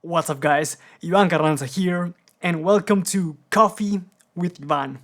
What's up guys, Iván here, and welcome to Coffee with Iván.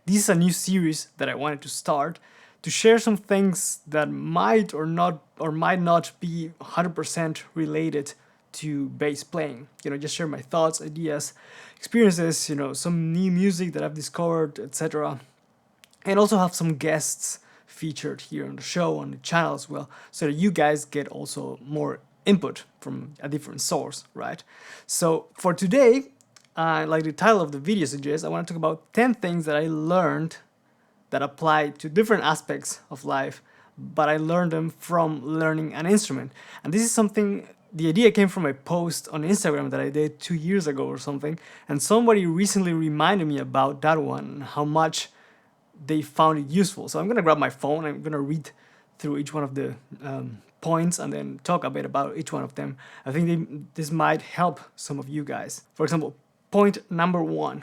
This is a new series that I wanted to start to share some things that might not be 100% related to bass playing. Just share my thoughts, ideas, experiences, some new music that I've discovered, etc. And also have some guests featured here on the show, on the channel as well, so that you guys get also more input from a different source, right? So for today, like the title of the video suggests, I want to talk about 10 things that I learned that apply to different aspects of life, but I learned them from learning an instrument. And this is something, the idea came from a post on Instagram that I did 2 years ago or something, and somebody recently reminded me about that one, how much they found it useful. So I'm gonna grab my phone, I'm gonna read through each one of the points and then talk a bit about each one of them. I think this might help some of you guys. For example, point number 1.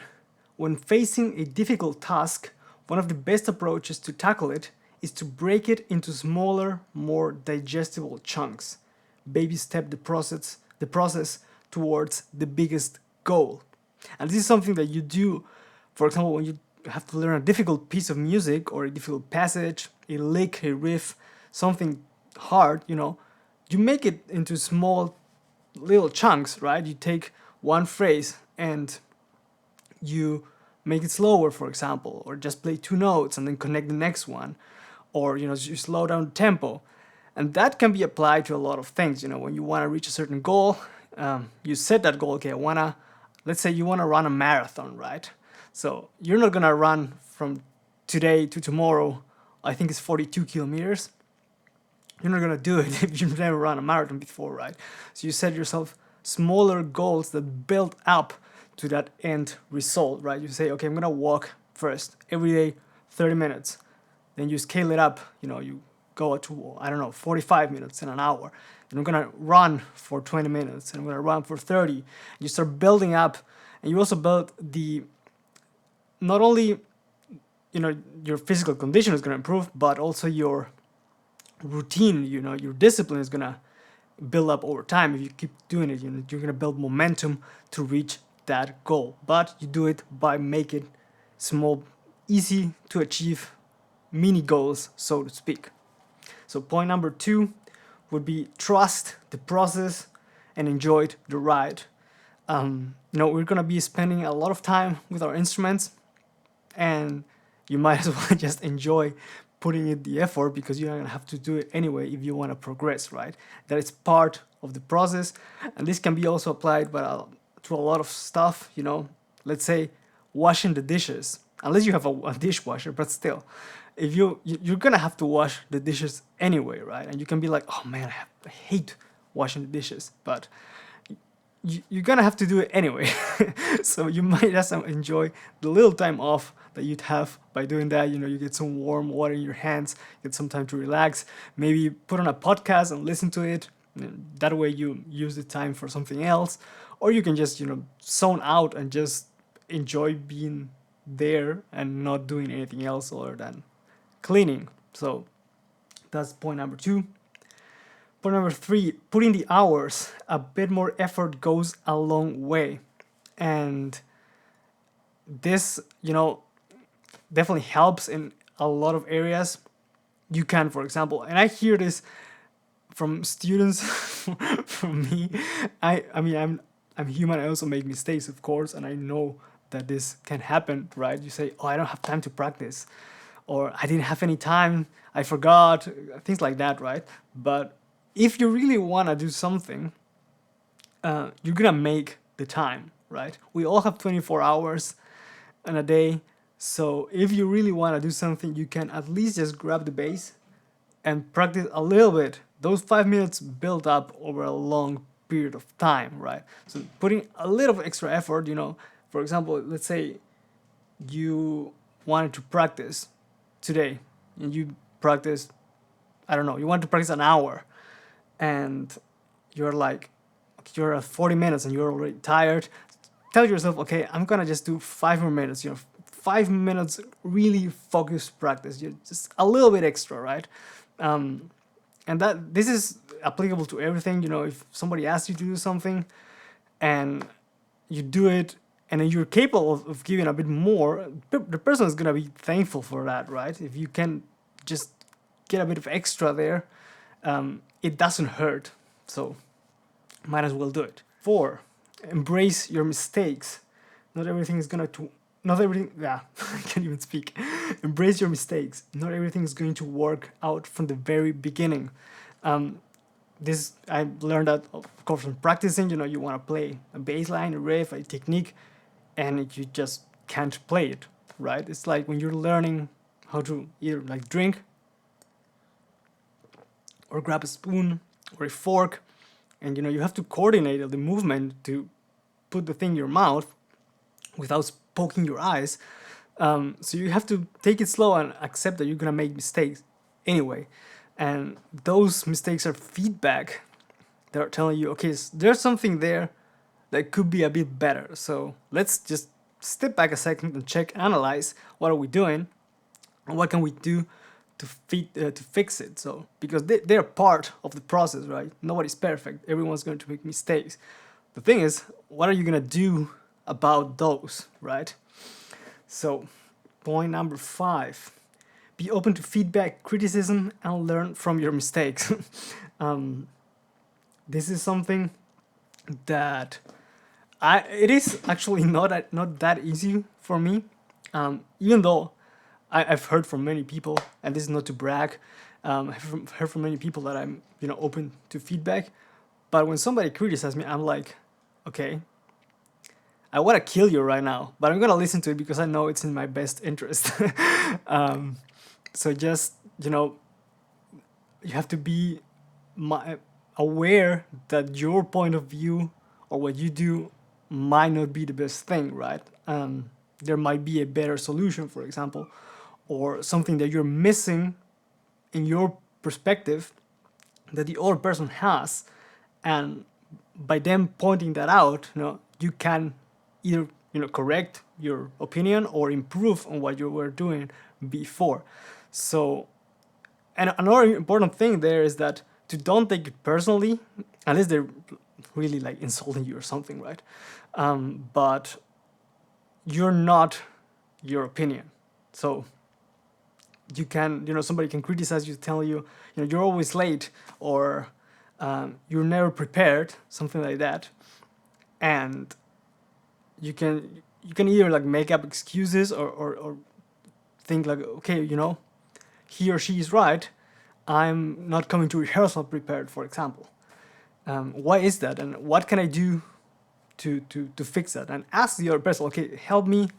When facing a difficult task, one of the best approaches to tackle it is to break it into smaller, more digestible chunks. Baby step the process towards the biggest goal. And this is something that you do, for example, when you have to learn a difficult piece of music or a difficult passage, a lick, a riff, something hard, you make it into small little chunks, right? You take one phrase and you make it slower, for example, or just play 2 notes and then connect the next one, or you slow down the tempo. And that can be applied to a lot of things. When you want to reach a certain goal, you set that goal. Okay, let's say you want to run a marathon, right? So you're not gonna run from today to tomorrow. I think it's 42 kilometers. You're not gonna do it if you've never run a marathon before, right? So you set yourself smaller goals that build up to that end result, right? You say, okay, I'm gonna walk first every day 30 minutes. Then you scale it up, you go to, 45 minutes in an hour. And I'm gonna run for 20 minutes and I'm gonna run for 30. You start building up, and you also build not only your physical condition is going to improve, but also your routine, your discipline is going to build up over time. If you keep doing it, you're going to build momentum to reach that goal. But you do it by making small, easy to achieve mini goals, so to speak. So point number 2 would be trust the process and enjoy the ride. We're going to be spending a lot of time with our instruments, and you might as well just enjoy putting in the effort, because you're gonna have to do it anyway if you want to progress, right? That is part of the process, and this can be also applied to a lot of stuff. Let's say washing the dishes, unless you have a dishwasher, but still, if you're gonna have to wash the dishes anyway, right? And you can be like, oh man, I hate washing the dishes, but you're gonna have to do it anyway. So you might just enjoy the little time off that you'd have by doing that. You get some warm water in your hands, get some time to relax, maybe put on a podcast and listen to it. That way you use the time for something else, or you can just zone out and just enjoy being there and not doing anything else other than cleaning. So that's point number 2. Point number 3, putting the hours. A bit more effort goes a long way. And this, definitely helps in a lot of areas. You can, for example, and I hear this from students, from me. I'm human, I also make mistakes, of course, and I know that this can happen, right? You say, oh, I don't have time to practice, or I didn't have any time, I forgot, things like that, right? But if you really want to do something, you're gonna make the time, right? We all have 24 hours in a day, so if you really want to do something, you can at least just grab the bass and practice a little bit. Those 5 minutes build up over a long period of time, right? So putting a little extra effort, for example, let's say you wanted to practice today, and you practice, you want to practice an hour, and you're at 40 minutes and you're already tired. Tell yourself, okay, I'm gonna just do 5 more minutes, 5 minutes really focused practice, just a little bit extra, right? And this is applicable to everything. If somebody asks you to do something, and you do it, and then you're capable of giving a bit more, the person is gonna be thankful for that, right? If you can just get a bit of extra there, it doesn't hurt, so might as well do it. 4, embrace your mistakes. Not everything is gonna to not everything yeah I can't even speak. Embrace your mistakes. Not everything is going to work out from the very beginning. This I learned that, of course, from practicing. You want to play a bass line, a riff, a technique, and you just can't play it, right? It's like when you're learning how to either like drink or grab a spoon or a fork, and you have to coordinate the movement to put the thing in your mouth without poking your eyes. So you have to take it slow and accept that you're gonna make mistakes anyway. And those mistakes are feedback. They're telling you, okay, there's something there that could be a bit better. So let's just step back a second and analyze what are we doing and what can we do to fix it. So because they're part of the process, right? Nobody's perfect. Everyone's going to make mistakes. The thing is, what are you gonna do about those, right? So point number 5. Be open to feedback, criticism, and learn from your mistakes. This is something that it is actually not that easy for me. Even though I've heard from many people, and this is not to brag, I've heard from many people that I'm open to feedback. But when somebody criticizes me, I'm like, okay, I want to kill you right now, but I'm gonna listen to it because I know it's in my best interest. So just, you have to be aware that your point of view or what you do might not be the best thing, right? There might be a better solution, for example, or something that you're missing in your perspective that the other person has. And by them pointing that out, you can either correct your opinion or improve on what you were doing before. So, and another important thing there is that to don't take it personally, unless they're really like insulting you or something, right? But you're not your opinion. So you can, somebody can criticize you, tell you, you're always late, or you're never prepared, something like that, and you can either like make up excuses or think like, okay, he or she is right. I'm not coming to rehearsal prepared, for example. Why is that, and what can I do to fix that? And ask the other person, okay, help me.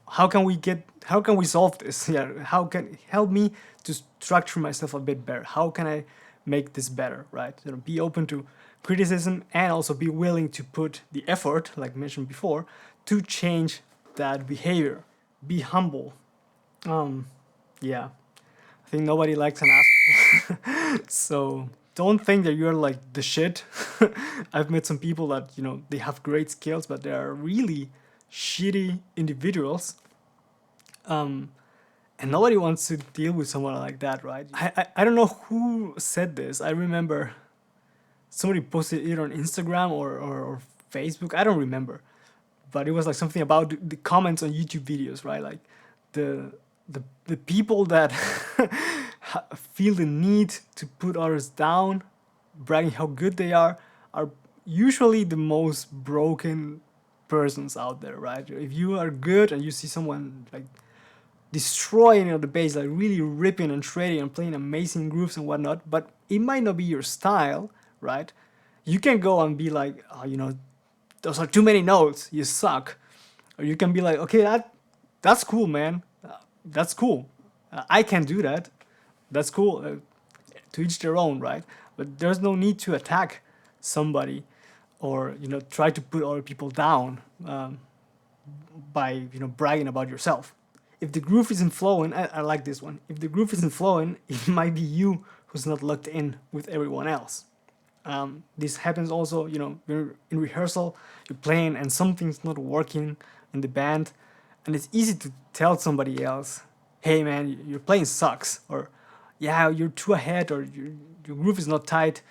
How can we solve this? Yeah, help me to structure myself a bit better? How can I make this better, right? Be open to criticism and also be willing to put the effort, like mentioned before, to change that behavior. Be humble. Yeah, I think nobody likes an ass. So don't think that you're like the shit. I've met some people that, they have great skills, but they are really shitty individuals. And nobody wants to deal with someone like that, right? I don't know who said this. I remember somebody posted it on Instagram or Facebook. I don't remember. But it was like something about the comments on YouTube videos, right? Like the people that feel the need to put others down, bragging how good they are usually the most broken persons out there, right? If you are good and you see someone like destroying the bass, like really ripping and shredding and playing amazing grooves and whatnot, but it might not be your style, right? You can go and be like, oh, those are too many notes, you suck. Or you can be like, okay, that's cool, man. That's cool. I can do that. That's cool. To each their own, right? But there's no need to attack somebody or try to put other people down by bragging about yourself. If the groove isn't flowing, I like this one. If the groove isn't flowing, it might be you who's not locked in with everyone else. This happens also, in rehearsal, you're playing and something's not working in the band, and it's easy to tell somebody else, hey man, your playing sucks, or yeah, you're too ahead, or your groove is not tight.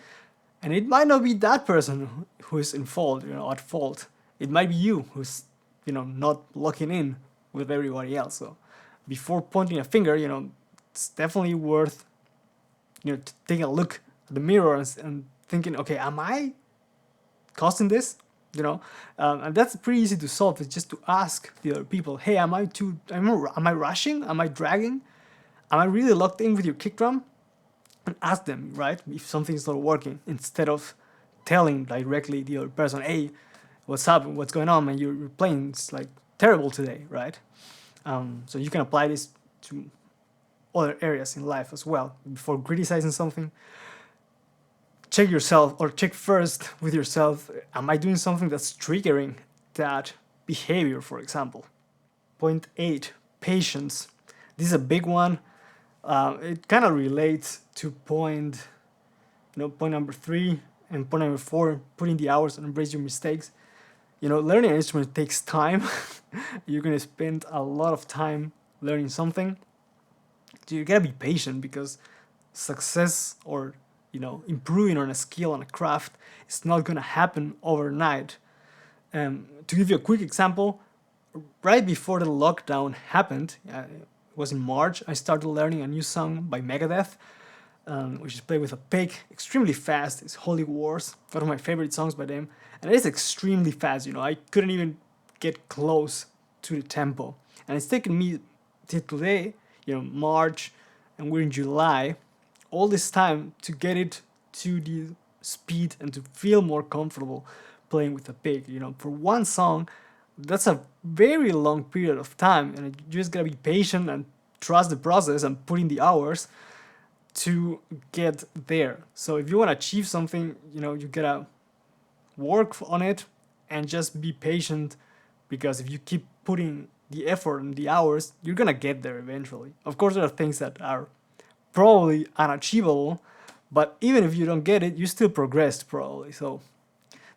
And it might not be that person who is in fault, at fault. It might be you who's, not locking in with everybody else. So before pointing a finger, it's definitely worth, taking a look at the mirror and thinking, okay, am I causing this? And that's pretty easy to solve. It's just to ask the other people, hey, am I rushing? Am I dragging? Am I really locked in with your kick drum? And ask them, right, if something's not working, instead of telling directly the other person, hey, what's up, what's going on, man, you're playing, it's like terrible today, right? So you can apply this to other areas in life as well. Before criticizing something, check yourself, or check first with yourself, am I doing something that's triggering that behavior, for example? Point 8, patience. This is a big one. It kind of relates to point number 3 and point number 4, put in the hours and embrace your mistakes. Learning an instrument takes time. You're going to spend a lot of time learning something. So you got to be patient, because success or, improving on a skill, on a craft, it's not going to happen overnight. To give you a quick example, right before the lockdown happened, it was in March, I started learning a new song by Megadeth, which is played with a pick, extremely fast. It's Holy Wars, one of my favorite songs by them, and it is extremely fast. I couldn't even get close to the tempo, and it's taken me till today, March, and we're in July, all this time to get it to the speed and to feel more comfortable playing with a pick. For one song, that's a very long period of time, and you just gotta be patient and trust the process and put in the hours to get there. So if you want to achieve something, you gotta work on it and just be patient, because if you keep putting the effort and the hours, you're gonna get there eventually. Of course, there are things that are probably unachievable, but even if you don't get it, you still progressed probably, so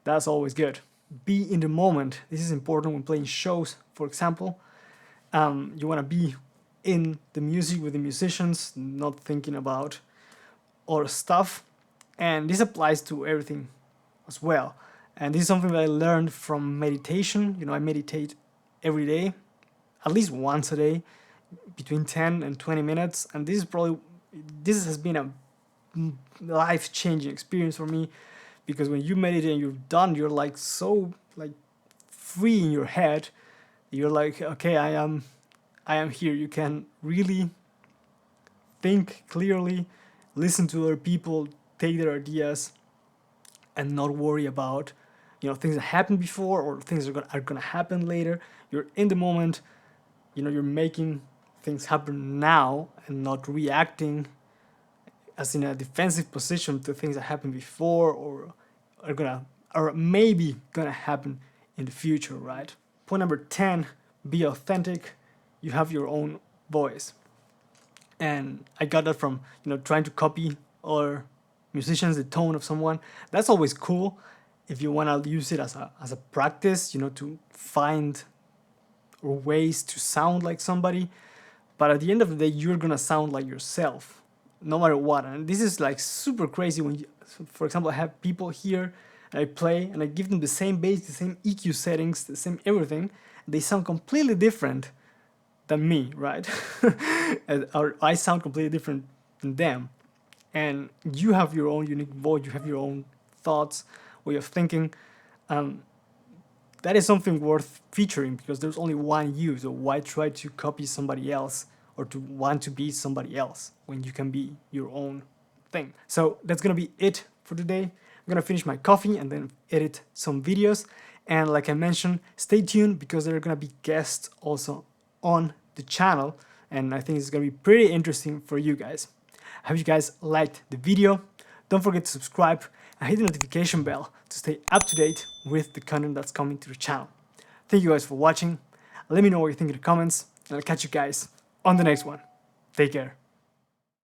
that's always good. Be in the moment. This is important when playing shows, for example. You want to be in the music with the musicians, not thinking about other stuff. And this applies to everything as well. And this is something that I learned from meditation. I meditate every day, at least once a day, between 10 and 20 minutes. And this has been a life-changing experience for me, because when you meditate and you're done, you're like so free in your head. You're like, okay, I am here. You can really think clearly, listen to other people, take their ideas, and not worry about things that happened before or things that are gonna happen later. You're in the moment. You're making things happen now and not reacting as in a defensive position to things that happened before or are maybe gonna happen in the future, right? Point number 10, be authentic. You have your own voice. And I got that from, trying to copy other musicians, the tone of someone. That's always cool if you want to use it as a practice, to find ways to sound like somebody. But at the end of the day, you're gonna sound like yourself, no matter what. And this is super crazy when for example, I have people here and I play and I give them the same bass, the same EQ settings, the same everything. They sound completely different than me, right? Or I sound completely different than them. And you have your own unique voice, you have your own thoughts, way of thinking. That is something worth featuring, because there's only one you, so why try to copy somebody else or to want to be somebody else when you can be your own thing? So that's gonna be it for today. I'm gonna finish my coffee and then edit some videos. And like I mentioned, stay tuned, because there are gonna be guests also on the channel, and I think it's gonna be pretty interesting for you guys. I hope you guys liked the video. Don't forget to subscribe and hit the notification bell to stay up to date with the content that's coming to the channel. Thank you guys for watching. Let me know what you think in the comments, and I'll catch you guys on the next one. Take care.